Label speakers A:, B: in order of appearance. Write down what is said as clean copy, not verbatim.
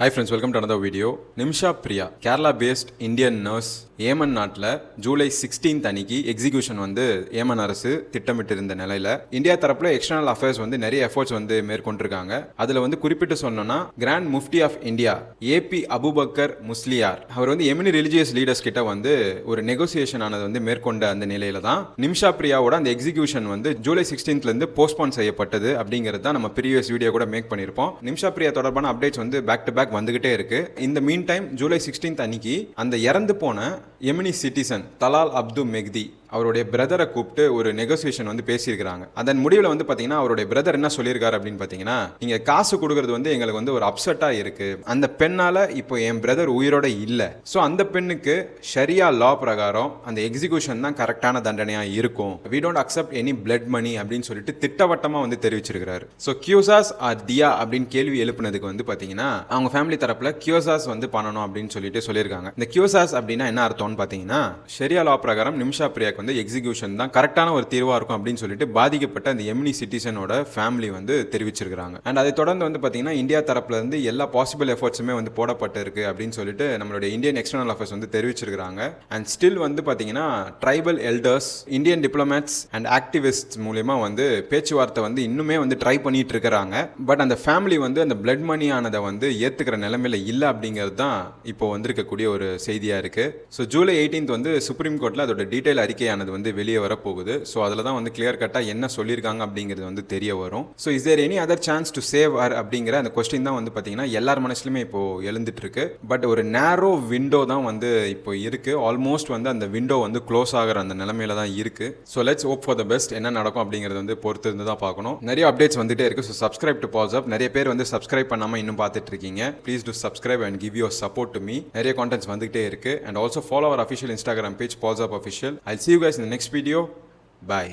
A: Hi friends, welcome to another video. Nimsha Priya, Kerala based Indian nurse, Yemen நாட்டில் July 16th அன்னைக்கு execution வந்து Yemen அரசு திட்டமிட்டு இருந்த நிலையில் இந்தியா தரப்பில் எக்ஸ்டர்னல் அஃபேர்ஸ் வந்து நிறைய எஃபர்ட்ஸ் வந்து மேற்கொண்டிருக்காங்க. அதில் வந்து குறிப்பிட்டு சொன்னோன்னா grand mufti of India AP Abubakar Musliyar அவர் வந்து எமினி ரிலிஜியஸ் லீடர்ஸ் கிட்ட வந்து ஒரு நெகோசியேஷன் ஆனது வந்து மேற்கொண்ட அந்த நிலையில தான் நிம்ஷா பிரியாவோட அந்த எக்ஸிக்யூஷன் வந்து ஜூலை 16th போஸ்ட்போன் செய்யப்பட்டது அப்படிங்கிறது தான் நம்ம ப்ரீவியஸ் வீடியோ கூட மேக் பண்ணியிருப்போம். நிம்ஷா பிரியா தொடர்பான அப்டேட்ஸ் வந்து பேக் டு பேக் வந்துகிட்டே இருக்கு. இந்த மீன் டைம் ஜூலை 16th அன்னைக்கு அந்த இறந்து போன எமினி சிட்டிசன் தலால் அப்து மெக்தி அவருடைய பிரதரை கூப்பிட்டு ஒரு நெகோசியேஷன் வந்து பேசியிருக்கிறாங்க. அதன் முடிவில் வந்து பார்த்தீங்கன்னா அவருடைய பிரதர் என்ன சொல்லியிருக்காரு அப்படின்னு பார்த்தீங்கன்னா, நீங்கள் காசு கொடுக்கறது வந்து எங்களுக்கு வந்து ஒரு அப்செட்டாக இருக்கு. அந்த பெண்ணால் இப்போ என் பிரதர் உயிரோட இல்லை. ஸோ அந்த பெண்ணுக்கு ஷரியா லா பிரகாரம் அந்த எக்ஸிக்யூஷன் தான் கரெக்டான தண்டனையாக இருக்கும். We don't accept any blood money அப்படின்னு சொல்லிட்டு திட்டவட்டமாக வந்து தெரிவிச்சிருக்கிறாரு. ஸோ கியூசாஸ் ஆர் தியா அப்படின்னு கேள்வி எழுப்புனதுக்கு வந்து பார்த்தீங்கன்னா அவங்க ஃபேமிலி தரப்பில் கியூசாஸ் வந்து பண்ணணும் அப்படின்னு சொல்லிட்டு சொல்லியிருக்காங்க. இந்த கியூசாஸ் அப்படின்னா என்ன அர்த்தம்னு பார்த்தீங்கன்னா, ஷரியா லா பிரகாரம் நிம்ஷா பிரியா வந்து எக்ஸிக்யூஷன் தான் கரெக்டான ஒரு தீர்வா இருக்கும் அப்படின்னு சொல்லிட்டு பாதிக்கப்பட்ட அந்த எமினி சிட்டிசனோட ஃபேமிலி வந்து தெரிவிச்சிருக்காங்க. அண்ட் அதை தொடர்ந்து வந்து பாத்தீங்கன்னா இந்தியா தரப்புல இருந்து எல்லா பாசிபிள் எஃபர்ட்ஸுமே வந்து போடப்பட்டு இருக்கு அப்படின்னு சொல்லிட்டு நம்மளுடைய இந்தியன் எக்ஸ்டர்னல் அஃபேர்ஸ் வந்து தெரிவிச்சிருக்காங்க. அண்ட் ஸ்டில் வந்து பாத்தீங்கன்னா tribal elders, Indian diplomats and activist மூலமா வந்து பேச்சுவார்த்தை வந்து இன்னுமே வந்து ட்ரை பண்ணிட்டு இருக்கிறாங்க. பட் அந்த ஃபேமிலி வந்து அந்த பிளட் மணி ஆனதை வந்து ஏத்துக்கிற நிலைமையில இல்லை அப்படிங்கிறது தான் இப்போ வந்திருக்கக்கூடிய ஒரு செய்தியா இருக்கு. ஸோ ஜூலை 18th வந்து சுப்ரீம் கோர்ட்ல அதோட டீடைல் அறிக்கை வந்து வெளியே வரப்போகுது. ஸோ அதில் தான் வந்து கிளியர் கட்டாக என்ன சொல்லியிருக்காங்க அப்படிங்கிறது வந்து தெரிய வரும். So is there any other chance to save her அப்படிங்கிற அந்த கொஸ்டின் தான் வந்து பார்த்தீங்கன்னா எல்லார் மனசுலையுமே இப்போ எழுந்துட்டு இருக்கு. பட் ஒரு நேரோ விண்டோ தான் வந்து இப்போ இருக்கு. ஆல்மோஸ்ட் வந்து அந்த விண்டோ வந்து க்ளோஸ் ஆகிற அந்த நிலைமையில தான் இருக்கு. So let's hope for the best. என்ன நடக்கும் அப்படிங்கிறது வந்து பொறுத்து இருந்து தான் பார்க்கணும். நிறைய அப்டேட்ஸ் வந்துட்டே இருக்கு. So subscribe to Pals Up. நிறைய பேர் வந்து சப்ஸ்கிரைப் பண்ணாமல் இன்னும் பார்த்துட்டு இருக்கீங்க. Please to subscribe and give your support to me. நிறைய கான்டென்ட்ஸ் வந்துகிட்டே இருக்கு. And also follow our official Instagram page Pals Up official. I'll see you guys in the next video. Bye.